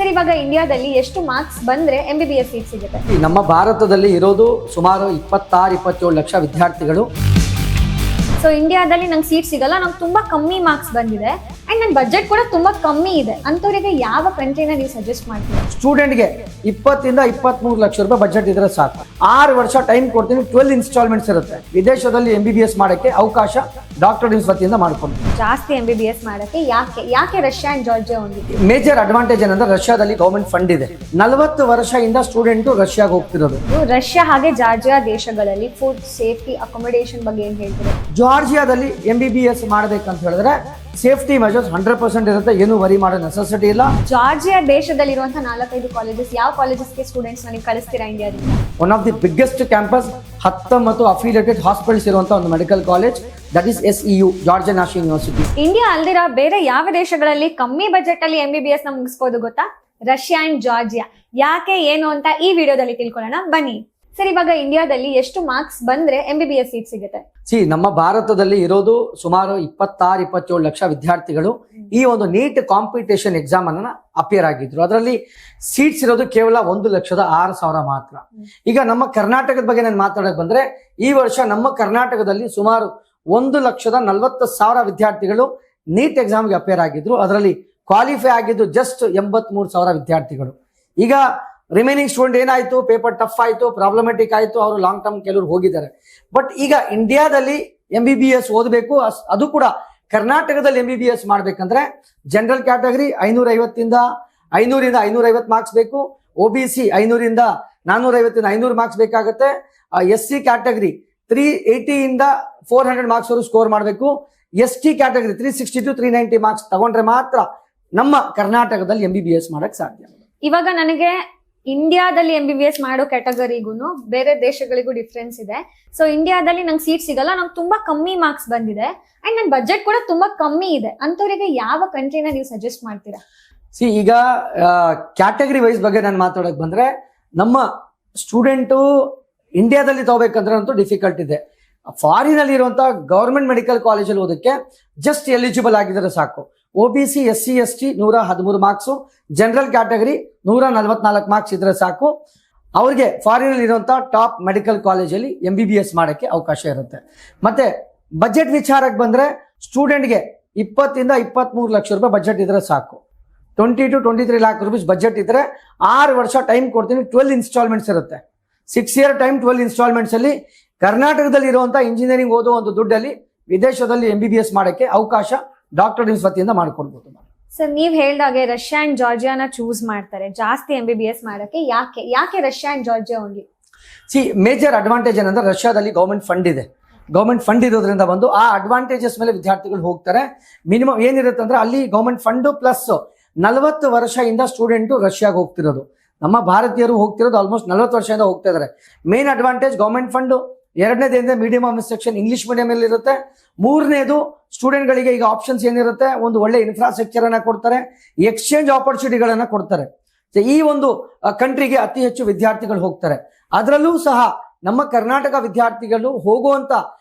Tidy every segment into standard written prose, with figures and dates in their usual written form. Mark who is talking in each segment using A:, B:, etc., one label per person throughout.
A: Sir, ಇವಾಗ ಇಂಡಿಯಾದಲ್ಲಿ ಎಷ್ಟು ಮಾರ್ಕ್ಸ್ ಬಂದ್ರೆ MBBS ಸೀಟ್ ಸಿಗುತ್ತೆ?
B: ನಮ್ಮ ಭಾರತದಲ್ಲಿ ಇರೋದು ಸುಮಾರು 26-27 ಲಕ್ಷ ವಿದ್ಯಾರ್ಥಿಗಳು.
A: ಸೊ ಇಂಡಿಯಾದಲ್ಲಿ ನಂಗೆ ಸೀಟ್ ಸಿಗಲ್ಲ, ನಂಗೆ ತುಂಬಾ ಕಮ್ಮಿ ಮಾರ್ಕ್ಸ್ ಬಂದಿದೆ ಅಂಡ್ ನನ್ನ ಬಜೆಟ್ ಕೂಡ ತುಂಬಾ ಕಮ್ಮಿ ಇದೆ ಅಂತವರಿಗೆ ಯಾವ ಕಂಟ್ರಿನ ನೀವು ಸಜೆಸ್ಟ್ ಮಾಡ್ತೀರಾ?
B: ಸ್ಟೂಡೆಂಟ್ಗೆ 20-23 ಲಕ್ಷ ರೂಪಾಯಿ ಬಜೆಟ್ ಇದ್ರೆ ಸಾಕು. 6 ವರ್ಷ ಟೈಮ್ ಕೊಡ್ತೀನಿ. 12 ಇನ್ಸ್ಟಾಲ್ಮೆಂಟ್ಸ್ ಇರುತ್ತೆ. ವಿದೇಶದಲ್ಲಿ MBBS ಮಾಡಕ್ಕೆ ಅವಕಾಶ ಡಾಕ್ಟರ್ ಡಿಮ್ಸ್ ವತಿಯಿಂದ ಮಾಡ್ಕೊಂಡು
A: ಜಾಸ್ತಿ MBBS ಮಾಡಕ್ಕೆ ಯಾಕೆ ರಷ್ಯಾ ಅಂಡ್ ಜಾರ್ಜಿಯಾ ಹೊಂದಿದೆ?
B: ಮೇಜರ್ ಅಡ್ವಾಂಟೇಜ್ ಏನಂದ್ರೆ ರಷ್ಯಾದಲ್ಲಿ ಗವರ್ಮೆಂಟ್ ಫಂಡ್ ಇದೆ. 40 ವರ್ಷದಿಂದ ಸ್ಟೂಡೆಂಟ್ ರಷ್ಯಾಗೆ ಹೋಗ್ತಿರೋದು.
A: ರಷ್ಯಾ ಹಾಗೆ ಜಾರ್ಜಿಯಾ ದೇಶಗಳಲ್ಲಿ ಫುಡ್ ಸೇಫ್ಟಿ ಅಕೊಮಡೇಷನ್ ಬಗ್ಗೆ ಏನ್ ಹೇಳ್ತೀರಾ?
B: ಜಾರ್ಜಿಯಾದಲ್ಲಿ MBBS ಮಾಡ್ಬೇಕಂತ ಹೇಳಿದ್ರೆ ಸೇಫ್ಟಿ ಮೆಜರ್ಸ್ 100% ಇರುತ್ತೆ. ಏನು ವರಿ ಮಾಡೋ ನೆಸೆಸಿಟಿ ಇಲ್ಲ.
A: ಜಾರ್ಜಿಯಾ ದೇಶದಲ್ಲಿರುವಂತಹ 4-5 ಕಾಲೇಜಸ್, ಯಾವ ಕಾಲೇಜಸ್ಗೆ ಸ್ಟೂಡೆಂಟ್ಸ್ ನೀವು ಕಳಿಸ್ತೀರಾ ಇಂಡಿಯಾದಿಂದ?
B: One of the biggest campus 19 affiliated hospitals ಇರುವಂತಹ ಒಂದು medical college, that is SEU, Georgia national university.
A: India ಅಲ್ದಿರ ಬೇರೆ ಯಾವ ದೇಶಗಳಲ್ಲಿ ಕಮ್ಮಿ ಬಜೆಟ್ ಅಲ್ಲಿ MBBS ನ ಮುಗಿಸ್ಬೋದು ಗೊತ್ತಾ? Russia and Georgia. ಯಾಕೆ ಏನು ಅಂತ ಈ ವಿಡಿಯೋದಲ್ಲಿ ತಿಳ್ಕೊಳ್ಳೋಣ ಬನ್ನಿ. ಸರ್, ಇವಾಗ ಇಂಡಿಯಾದಲ್ಲಿ ಎಷ್ಟು ಮಾರ್ಕ್ಸ್ ಬಂದ್ರೆ MBBS ಸೀಟ್ ಸಿಗುತ್ತೆ?
B: ನಮ್ಮ ಭಾರತದಲ್ಲಿ ಇರೋದು ಸುಮಾರು 26-27 ಲಕ್ಷ ವಿದ್ಯಾರ್ಥಿಗಳು ಈ ಒಂದು ನೀಟ್ ಕಾಂಪಿಟೇಷನ್ ಎಕ್ಸಾಮ್ ಅನ್ನ ಅಪಿಯರ್ ಆಗಿದ್ರು. ಅದರಲ್ಲಿ ಸೀಟ್ಸ್ ಇರೋದು ಕೇವಲ 1,06,000 ಮಾತ್ರ. ಈಗ ನಮ್ಮ ಕರ್ನಾಟಕದ ಬಗ್ಗೆ ನಾನು ಮಾತಾಡಕ್ ಬಂದ್ರೆ, ಈ ವರ್ಷ ನಮ್ಮ ಕರ್ನಾಟಕದಲ್ಲಿ ಸುಮಾರು 1,40,000 ವಿದ್ಯಾರ್ಥಿಗಳು ನೀಟ್ ಎಕ್ಸಾಮ್ಗೆ ಅಪಿಯರ್ ಆಗಿದ್ರು. ಅದರಲ್ಲಿ ಕ್ವಾಲಿಫೈ ಆಗಿದ್ದು ಜಸ್ಟ್ 83,000 ವಿದ್ಯಾರ್ಥಿಗಳು. ಈಗ ರಿಮೈನಿಂಗ್ ಸ್ಟೂಡೆಂಟ್ ಏನಾಯ್ತು, ಪೇಪರ್ ಟಫ್ ಆಯ್ತು, ಪ್ರಾಬ್ಲಮೆಟಿಕ್ ಆಯ್ತು, ಅವರು ಲಾಂಗ್ ಟರ್ಮ್ ಕೆಲವರು ಹೋಗಿದ್ದಾರೆ. ಬಟ್ ಈಗ ಇಂಡಿಯಾದಲ್ಲಿ MBBS ಓದಬೇಕು, ಅದು ಕೂಡ ಕರ್ನಾಟಕದಲ್ಲಿ MBBS ಮಾಡ್ಬೇಕಂದ್ರೆ ಜನರಲ್ ಕ್ಯಾಟಗರಿ 550 550 ಮಾರ್ಕ್ಸ್ ಬೇಕು. OBC 500 450 500 ಮಾರ್ಕ್ಸ್ ಬೇಕಾಗುತ್ತೆ. SC ಕ್ಯಾಟಗರಿ 380 400 ಮಾರ್ಕ್ಸ್ ಅವರು ಸ್ಕೋರ್ ಮಾಡಬೇಕು. ST ಕ್ಯಾಟಗರಿ 360 390 ಮಾರ್ಕ್ಸ್ ತಗೊಂಡ್ರೆ ಮಾತ್ರ ನಮ್ಮ ಕರ್ನಾಟಕದಲ್ಲಿ MBBS ಮಾಡಕ್ ಸಾಧ್ಯ.
A: ಇವಾಗ ನನಗೆ ಇಂಡಿಯಾದಲ್ಲಿ MBBS ಮಾಡೋ ಕ್ಯಾಟಗರಿಗೂ ಬೇರೆ ದೇಶಗಳಿಗೂ ಡಿಫ್ರೆನ್ಸ್ ಇದೆ. ಸೊ ಇಂಡಿಯಾದಲ್ಲಿ ನಂಗೆ ಸೀಟ್ ಸಿಗಲ್ಲ, ನಂಗೆ ತುಂಬಾ ಕಮ್ಮಿ ಮಾರ್ಕ್ಸ್ ಬಂದಿದೆ ಅಂಡ್ ನನ್ನ ಬಜೆಟ್ ಕೂಡ ತುಂಬಾ ಕಮ್ಮಿ ಇದೆ ಅಂತವರಿಗೆ ಯಾವ ಕಂಟ್ರಿನ ನೀವು ಸಜೆಸ್ಟ್ ಮಾಡ್ತೀರಾ?
B: ಈಗ ಕ್ಯಾಟಗರಿ ವೈಸ್ ಬಗ್ಗೆ ನಾನು ಮಾತಾಡಕ್ ಬಂದ್ರೆ, ನಮ್ಮ ಸ್ಟೂಡೆಂಟು ಇಂಡಿಯಾದಲ್ಲಿ ತಗೋಬೇಕಂದ್ರೆ ಅಂತೂ ಡಿಫಿಕಲ್ಟ್ ಇದೆ. ಫಾರಿನ್ ಅಲ್ಲಿ ಇರುವಂತಹ ಗವರ್ಮೆಂಟ್ ಮೆಡಿಕಲ್ ಕಾಲೇಜಲ್ಲಿ ಓದಕ್ಕೆ ಜಸ್ಟ್ ಎಲಿಜಿಬಲ್ ಆಗಿದ್ರೆ ಸಾಕು. OBC SC ST 113 marks, general category 144 marks ಇದ್ರೆ ಸಾಕು. ಅವ್ರಿಗೆ ಫಾರಿನ್ ಅಲ್ಲಿ ಇರುವಂತಹ ಟಾಪ್ ಮೆಡಿಕಲ್ ಕಾಲೇಜಲ್ಲಿ MBBS ಮಾಡಕ್ಕೆ ಅವಕಾಶ ಇರುತ್ತೆ. ಮತ್ತೆ ಬಜೆಟ್ ವಿಚಾರಕ್ಕೆ ಬಂದ್ರೆ, ಸ್ಟೂಡೆಂಟ್ಗೆ 20-23 ಲಕ್ಷ ರೂಪಾಯಿ ಬಜೆಟ್ ಇದ್ರೆ ಸಾಕು. 20-23 ಲ್ಯಾಕ್ ರುಪೀಸ್ ಬಜೆಟ್ ಇದ್ರೆ 6 ವರ್ಷ ಟೈಮ್ ಕೊಡ್ತೀನಿ. 12 ಇನ್ಸ್ಟಾಲ್ಮೆಂಟ್ಸ್ ಇರುತ್ತೆ. 6 ಇಯರ್ ಟೈಮ್ 12 ಇನ್ಸ್ಟಾಲ್ಮೆಂಟ್ಸ್ ಅಲ್ಲಿ ಕರ್ನಾಟಕದಲ್ಲಿ ಇರುವಂತಹ ಇಂಜಿನಿಯರಿಂಗ್ ಓದೋ ಒಂದು ದುಡ್ಡಲ್ಲಿ ವಿದೇಶದಲ್ಲಿ MBBS ಮಾಡಕ್ಕೆ ಅವಕಾಶ ಡಾಕ್ಟರ್ ಡಿಮ್ಸ್ ವತಿಯಿಂದ ಮಾಡಿಕೊಡ್ಬೋದು.
A: ಸರ್, ನೀವ್ ಹೇಳ್ದಾಗೆ ರಷ್ಯಾ ಅಂಡ್ ಜಾರ್ಜಿಯಾನ ಚೂಸ್ ಮಾಡ್ತಾರೆ ಜಾಸ್ತಿ MBBS ಮಾಡಕ್ಕೆ. ಯಾಕೆ Russia and Georgia only?
B: Major advantage ಏನಂದ್ರೆ ರಷ್ಯಾದಲ್ಲಿ ಗವರ್ಮೆಂಟ್ ಫಂಡ್ ಇದೆ. ಗವರ್ಮೆಂಟ್ ಫಂಡ್ ಇರೋದ್ರಿಂದ ಬಂದು ಆ ಅಡ್ವಾಂಟೇಜಸ್ ಮೇಲೆ ವಿದ್ಯಾರ್ಥಿಗಳು ಹೋಗ್ತಾರೆ. ಮಿನಿಮಮ್ ಏನಿರುತ್ತೆ ಅಂದ್ರೆ ಅಲ್ಲಿ ಗವರ್ಮೆಂಟ್ ಫಂಡ್ ಪ್ಲಸ್ 40 ವರ್ಷದಿಂದ ಸ್ಟೂಡೆಂಟ್ ರಷ್ಯಾಗೆ ಹೋಗ್ತಿರೋದು. ನಮ್ಮ ಭಾರತೀಯರು ಹೋಗ್ತಿರೋದು ಆಲ್ಮೋಸ್ಟ್ 40 ವರ್ಷದಿಂದ ಹೋಗ್ತಾ ಇದಾರೆ. Main advantage government fund. ಎರಡನೇದೇಂದ್ರೆ medium of instruction English medium ಅಲ್ಲಿ ಇರುತ್ತೆ. ಮೂರನೇದು ಸ್ಟೂಡೆಂಟ್ಗಳಿಗೆ ಈಗ ಆಪ್ಷನ್ಸ್ ಏನಿರುತ್ತೆ, ಒಂದು ಒಳ್ಳೆ ಇನ್ಫ್ರಾಸ್ಟ್ರಕ್ಚರ್ ಅನ್ನ ಕೊಡ್ತಾರೆ, ಎಕ್ಸ್ಚೇಂಜ್ ಆಪರ್ಚುನಿಟಿಗಳನ್ನ ಕೊಡ್ತಾರೆ. ಈ ಒಂದು ಕಂಟ್ರಿಗೆ ಅತಿ ಹೆಚ್ಚು ವಿದ್ಯಾರ್ಥಿಗಳು ಹೋಗ್ತಾರೆ. ಅದರಲ್ಲೂ ಸಹ ನಮ್ಮ ಕರ್ನಾಟಕ ವಿದ್ಯಾರ್ಥಿಗಳು ಹೋಗುವಂತ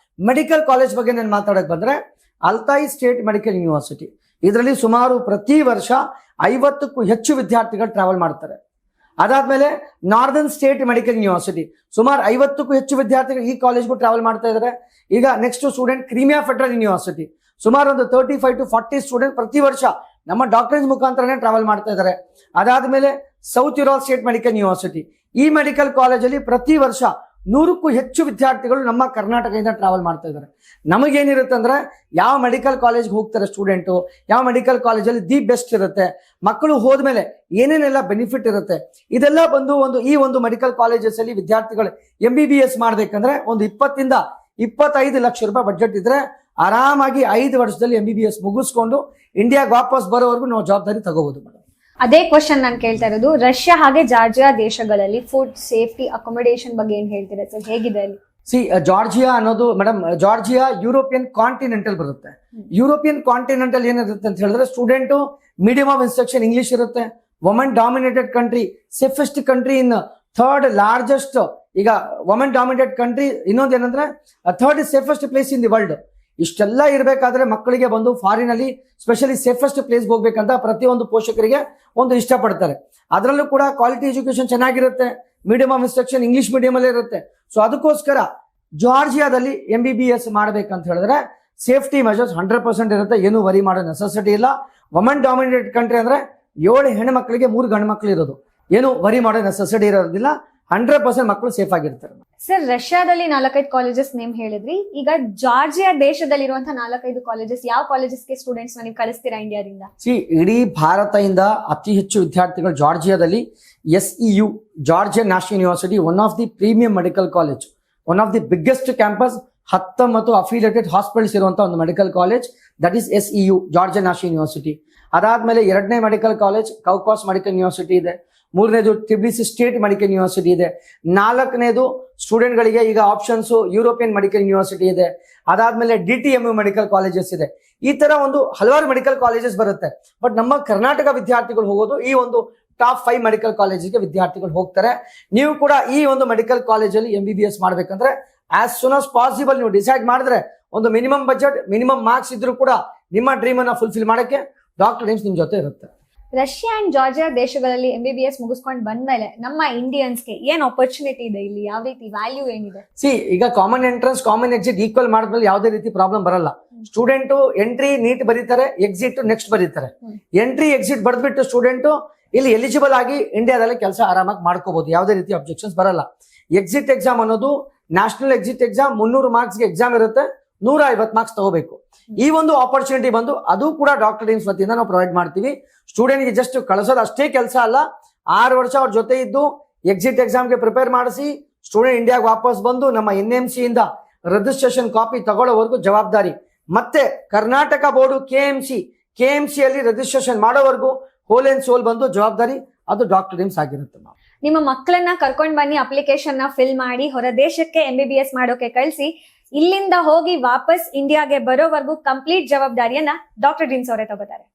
B: ಮೆಡಿಕಲ್ ಕಾಲೇಜ್ ಬಗ್ಗೆ ನಾನು ಮಾತಾಡಕ್ ಬಂದ್ರೆ, ಅಲ್ತಾಯಿ ಸ್ಟೇಟ್ ಮೆಡಿಕಲ್ ಯೂನಿವರ್ಸಿಟಿ. ಇದರಲ್ಲಿ ಸುಮಾರು ಪ್ರತಿ ವರ್ಷ 50ಕ್ಕೂ ಹೆಚ್ಚು ವಿದ್ಯಾರ್ಥಿಗಳು ಟ್ರಾವೆಲ್ ಮಾಡ್ತಾರೆ. ಅದಾದ್ಮೇಲೆ ನಾರ್ದರ್ನ್ ಸ್ಟೇಟ್ ಮೆಡಿಕಲ್ ಯೂನಿವರ್ಸಿಟಿ, ಸುಮಾರು 50ಕ್ಕೂ ಹೆಚ್ಚು ವಿದ್ಯಾರ್ಥಿಗಳು ಈ ಕಾಲೇಜ್ಗೂ ಟ್ರಾವೆಲ್ ಮಾಡ್ತಾ ಇದ್ದಾರೆ. ಈಗ next student Crimea federal university, ಸುಮಾರು ಒಂದು 35-40 ಸ್ಟೂಡೆಂಟ್ ಪ್ರತಿ ವರ್ಷ ನಮ್ಮ ಡಾಕ್ಟರೇಟ್ ಮುಖಾಂತರನೇ ಟ್ರಾವೆಲ್ ಮಾಡ್ತಾ ಇದ್ದಾರೆ. ಅದಾದ್ಮೇಲೆ south Europe state medical university, ಈ ಮೆಡಿಕಲ್ ಕಾಲೇಜಲ್ಲಿ ಪ್ರತಿ ವರ್ಷ 100ಕ್ಕೂ ಹೆಚ್ಚು ವಿದ್ಯಾರ್ಥಿಗಳು ನಮ್ಮ ಕರ್ನಾಟಕದಿಂದ ಟ್ರಾವೆಲ್ ಮಾಡ್ತಾ ಇದ್ದಾರೆ. ನಮಗೇನಿರುತ್ತೆ ಅಂದ್ರೆ, ಯಾವ ಮೆಡಿಕಲ್ ಕಾಲೇಜ್ಗೆ ಹೋಗ್ತಾರೆ ಸ್ಟೂಡೆಂಟು, ಯಾವ ಮೆಡಿಕಲ್ ಕಾಲೇಜಲ್ಲಿ ದಿ ಬೆಸ್ಟ್ ಇರುತ್ತೆ, ಮಕ್ಕಳು ಹೋದ್ಮೇಲೆ ಏನೇನೆಲ್ಲ ಬೆನಿಫಿಟ್ ಇರುತ್ತೆ, ಇದೆಲ್ಲ ಬಂದು ಈ ಒಂದು ಮೆಡಿಕಲ್ ಕಾಲೇಜಸ್ ಅಲ್ಲಿ ವಿದ್ಯಾರ್ಥಿಗಳು MBBS ಮಾಡ್ಬೇಕಂದ್ರೆ ಒಂದು 20-25 ಲಕ್ಷ ರೂಪಾಯಿ ಬಜೆಟ್ ಇದ್ರೆ ಆರಾಮಾಗಿ 5 ವರ್ಷದಲ್ಲಿ MBBS ಮುಗಿಸ್ಕೊಂಡು ಇಂಡಿಯಾಗೆ ವಾಪಸ್ ಬರೋವರೆಗೂ ನಾವು ಜವಾಬ್ದಾರಿ ತಗೋಬಹುದು ಮೇಡಮ್.
A: ಅದೇ ಕ್ವಶನ್ ನಾನು ಕೇಳ್ತಾ ಇರೋದು, ರಷ್ಯಾ ಹಾಗೆ ಜಾರ್ಜಿಯಾ ದೇಶಗಳಲ್ಲಿ ಫುಡ್ ಸೇಫ್ಟಿ ಅಕೊಮಡೇಷನ್ ಬಗ್ಗೆ ಏನ್ ಹೇಳ್ತೀರಾ ಸರ್? ಹೇಗಿದೆ ಅಲ್ಲಿ?
B: ಜಾರ್ಜಿಯಾ ಅನ್ನೋದು ಮೇಡಮ್, ಜಾರ್ಜಿಯಾ ಯುರೋಪಿಯನ್ ಕಾಂಟಿನೆಂಟಲ್ ಬರುತ್ತೆ. ಯುರೋಪಿಯನ್ ಕಾಂಟಿನೆಂಟಲ್ ಏನಿರುತ್ತೆ ಅಂತ ಹೇಳಿದ್ರೆ, student medium of instruction English ಇರುತ್ತೆ. Women dominated country, safest country in third largest. ಈಗ ವುಮೆನ್ ಡಾಮಿನೇಟೆಡ್ ಕಂಟ್ರಿ ಇನ್ನೊಂದು ಏನಂದ್ರೆ third safest place in the world. ಇಷ್ಟೆಲ್ಲ ಇರಬೇಕಾದ್ರೆ ಮಕ್ಕಳಿಗೆ ಬಂದು ಫಾರಿನ್ ಅಲ್ಲಿ ಸ್ಪೆಷಲಿ ಸೇಫೆಸ್ಟ್ ಪ್ಲೇಸ್ಗೆ ಹೋಗ್ಬೇಕಂತ ಪ್ರತಿಯೊಂದು ಪೋಷಕರಿಗೆ ಒಂದು ಇಷ್ಟಪಡ್ತಾರೆ. ಅದರಲ್ಲೂ ಕೂಡ ಕ್ವಾಲಿಟಿ ಎಜುಕೇಶನ್ ಚೆನ್ನಾಗಿರುತ್ತೆ, medium of instruction English medium ಅಲ್ಲೇ ಇರುತ್ತೆ. ಸೊ ಅದಕ್ಕೋಸ್ಕರ ಜಾರ್ಜಿಯಾದಲ್ಲಿ MBBS ಮಾಡ್ಬೇಕಂತ ಹೇಳಿದ್ರೆ ಸೇಫ್ಟಿ ಮೆಜರ್ಸ್ 100% ಇರುತ್ತೆ, ಏನು ವರಿ ಮಾಡೋ ನೆಸೆಸಿಟಿ ಇಲ್ಲ. ವುಮನ್ ಡಾಮಿನೇಟೆಡ್ ಕಂಟ್ರಿ ಅಂದ್ರೆ 7 ಹೆಣ್ಣು ಮಕ್ಕಳಿಗೆ 3 ಗಂಡು ಮಕ್ಕಳು ಇರೋದು, ಏನು ವರಿ ಮಾಡೋ ನೆಸೆಸಿಟಿ ಇರೋದಿಲ್ಲ. 100% ಮಕ್ಕಳು ಸೇಫ್ ಆಗಿರ್ತಾರೆ.
A: ಸರ್, ರಷ್ಯಾದಲ್ಲಿ 4-5 ಕಾಲೇಜಸ್ ನೇಮ್ ಹೇಳಿದ್ರಿ. ಈಗ ಜಾರ್ಜಿಯಾ ದೇಶದಲ್ಲಿರುವಂತಹ 4-5 ಕಾಲೇಜಸ್, ಯಾವ ಕಾಲೇಜಸ್ಗೆ ಸ್ಟೂಡೆಂಟ್ಸ್ ನೀವು ಕಳಿಸ್ತೀರಾ ಇಂಡಿಯಾದಿಂದ?
B: ಇಡೀ ಭಾರತದಿಂದ ಅತಿ ಹೆಚ್ಚು ವಿದ್ಯಾರ್ಥಿಗಳು ಜಾರ್ಜಿಯಾದಲ್ಲಿ SEU Georgia national university, one of the premium medical college, one of the biggest campus, 19 affiliated hospitals ಇರುವಂತಹ ಒಂದು medical college, that is SEU Georgia national university. ಅದಾದ್ಮೇಲೆ 2ನೇ ಮೆಡಿಕಲ್ ಕಾಲೇಜ್ ಕೌಕಾಸ್ ಮೆಡಿಕಲ್ ಯೂನಿವರ್ಸಿಟಿ ಇದೆ. 3ನೇದು TBC ಸ್ಟೇಟ್ ಮೆಡಿಕಲ್ ಯೂನಿವರ್ಸಿಟಿ ಇದೆ. 4ನೇದು ಸ್ಟೂಡೆಂಟ್ಗಳಿಗೆ ಈಗ options European medical university ಇದೆ. ಅದಾದ್ಮೇಲೆ DTMU medical colleges ಇದೆ. ಈ ತರ ಒಂದು ಹಲವಾರು ಮೆಡಿಕಲ್ ಕಾಲೇಜಸ್ ಬರುತ್ತೆ. ಬಟ್ ನಮ್ಮ ಕರ್ನಾಟಕ ವಿದ್ಯಾರ್ಥಿಗಳು ಹೋಗೋದು ಈ ಒಂದು ಟಾಪ್ 5 ಮೆಡಿಕಲ್ ಕಾಲೇಜಿಗೆ ವಿದ್ಯಾರ್ಥಿಗಳು ಹೋಗ್ತಾರೆ. ನೀವು ಕೂಡ ಈ ಒಂದು ಮೆಡಿಕಲ್ ಕಾಲೇಜಲ್ಲಿ MBBS ಮಾಡ್ಬೇಕಂದ್ರೆ ಆಸ್ ಸೂನ್ ಆಸ್ ಪಾಸಿಬಲ್ ನೀವು ಡಿಸೈಡ್ ಮಾಡಿದ್ರೆ ಒಂದು ಮಿನಿಮಮ್ ಬಜೆಟ್, ಮಿನಿಮಮ್ ಮಾರ್ಕ್ಸ್ ಇದ್ರೂ ಕೂಡ ನಿಮ್ಮ ಡ್ರೀಮ್ ಅನ್ನ ಫುಲ್ಫಿಲ್ ಮಾಡಕ್ಕೆ ಡಾಕ್ಟರ್ ಡ್ರೀಮ್ಸ್ ನಿಮ್ ಜೊತೆ ಇರುತ್ತೆ.
A: ರಷ್ಯಾ ಅಂಡ್ ಜಾರ್ಜಿಯಾ ದೇಶಗಳಲ್ಲಿ MBBS ಮುಗಿಸ್ಕೊಂಡು ಬಂದ್ಮೇಲೆ ನಮ್ಮ ಇಂಡಿಯನ್ಸ್ಗೆ ಏನ್ ಆಪರ್ಚುನಿಟಿ ಇದೆ, ಇಲ್ಲಿ ಯಾವ ರೀತಿ ವ್ಯಾಲ್ಯೂ ಏನಿದೆ?
B: ಈಗ common entrance common exit equal ಮಾಡಿದ್ಮೇಲೆ ಯಾವುದೇ ರೀತಿ ಪ್ರಾಬ್ಲಮ್ ಬರಲ್ಲ. ಸ್ಟೂಡೆಂಟ್ ಎಂಟ್ರಿ ನೀಟ್ ಬರೀತಾರೆ, ಎಕ್ಸಿಟ್ ನೆಕ್ಸ್ಟ್ ಬರೀತಾರೆ. ಎಂಟ್ರಿ ಎಕ್ಸಿಟ್ ಬರೆದ್ಬಿಟ್ಟು ಸ್ಟೂಡೆಂಟ್ ಇಲ್ಲಿ ಎಲಿಜಿಬಲ್ ಆಗಿ ಇಂಡಿಯಾದಲ್ಲಿ ಕೆಲಸ ಆರಾಮಾಗಿ ಮಾಡ್ಕೋಬಹುದು, ಯಾವುದೇ ರೀತಿ ಅಬ್ಜೆಕ್ಷನ್ಸ್ ಬರಲ್ಲ. ಎಕ್ಸಿಟ್ ಎಕ್ಸಾಮ್ ಅನ್ನೋದು ನ್ಯಾಷನಲ್ ಎಕ್ಸಿಟ್ ಎಕ್ಸಾಮ್ 300 ಮಾರ್ಕ್ಸ್ಗೆ ಎಕ್ಸಾಮ್ ಇರುತ್ತೆ, 150 ಮಾರ್ಕ್ಸ್ ತಗೋಬೇಕು. ಈ ಒಂದು ಆಪರ್ಚುನಿಟಿ ಬಂದು ಅದು ಕೂಡ ಡಾಕ್ಟರ್ ಡ್ರೀಮ್ಸ್ ವತಿಯಿಂದ ನಾವು ಪ್ರೊವೈಡ್ ಮಾಡ್ತೀವಿ. ಸ್ಟೂಡೆಂಟ್ಗೆ ಜಸ್ಟ್ ಕಳಿಸೋದು ಅಷ್ಟೇ ಕೆಲಸ ಅಲ್ಲ, 6 ವರ್ಷ ಅವ್ರ ಜೊತೆ ಇದ್ದು ಎಕ್ಸಿಟ್ ಎಕ್ಸಾಮ್ಗೆ ಪ್ರಿಪೇರ್ ಮಾಡಿಸಿ ಸ್ಟೂಡೆಂಟ್ ಇಂಡಿಯಾಗೆ ವಾಪಸ್ ಬಂದು ನಮ್ಮ NMC ಇಂದ ರಿಜಿಸ್ಟ್ರೇಷನ್ ಕಾಪಿ ತಗೊಳ್ಳೋವರೆಗೂ ಜವಾಬ್ದಾರಿ. ಮತ್ತೆ ಕರ್ನಾಟಕ ಬೋರ್ಡು KMC ಅಲ್ಲಿ ರಿಜಿಸ್ಟ್ರೇಷನ್ ಮಾಡೋವರೆಗೂ ಹೋಲ್ ಅಂಡ್ ಸೋಲ್ ಬಂದು ಜವಾಬ್ದಾರಿ ಅದು ಡಾಕ್ಟರ್ ಡ್ರೀಮ್ಸ್ ಆಗಿರುತ್ತೆ.
A: ನಿಮ್ಮ ಮಕ್ಕಳನ್ನ ಕರ್ಕೊಂಡ್ ಬನ್ನಿ, ಅಪ್ಲಿಕೇಶನ್ ನ ಫಿಲ್ ಮಾಡಿ ಹೊರ ದೇಶಕ್ಕೆ MBBS ಮಾಡೋಕೆ ಕಳಿಸಿ. ಇಲ್ಲಿಂದ ಹೋಗಿ ವಾಪಸ್ ಇಂಡಿಯಾಗೆ ಬರೋವರೆಗೂ ಕಂಪ್ಲೀಟ್ ಜವಾಬ್ದಾರಿಯನ್ನ ಡಾಕ್ಟರ್ ಡ್ರೀಮ್ಸ್ ಅವರೇ ತಗೋತಾರೆ.